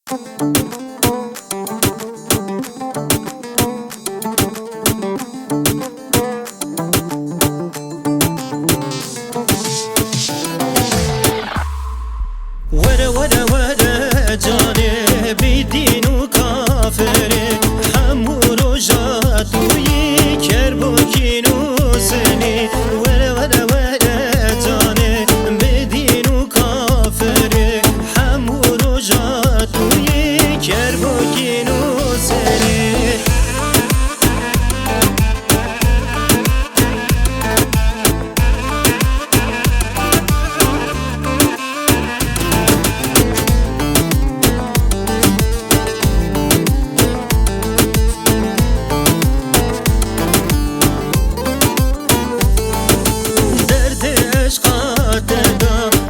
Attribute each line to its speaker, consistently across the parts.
Speaker 1: وره وره وره جانه بی دین و کافره همو رو جادویی کرب و کین و سنی وره وره وره جانه بی دین و کافره همو رو جادویی کرب و کین و سنی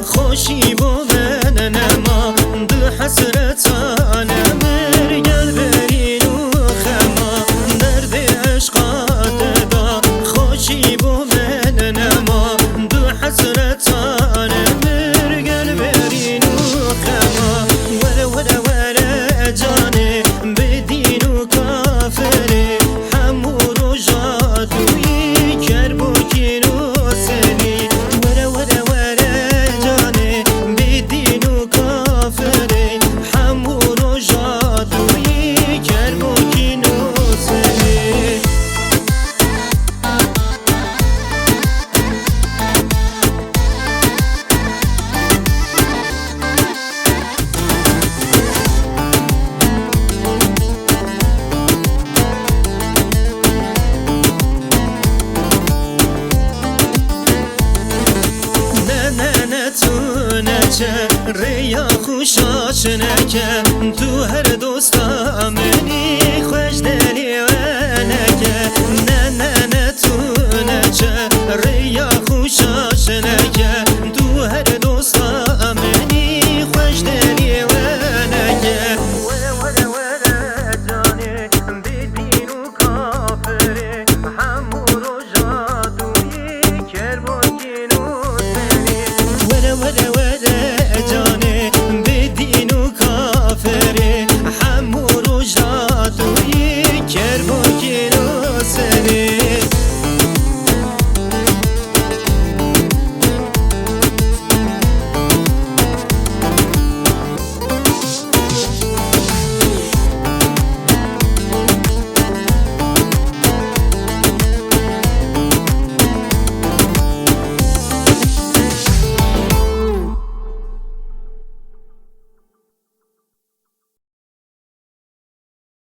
Speaker 1: خوشی بو من نما دل حسرتانه مر گل برین و خما درد عشقات دا خوشی بو من نما دل حسرتانه مر گل برین و خما وره وره وره جانه بدین و کافره همو رو جادویی کرب و کین و سنی وره وره ریا خوشاش نکن تو هر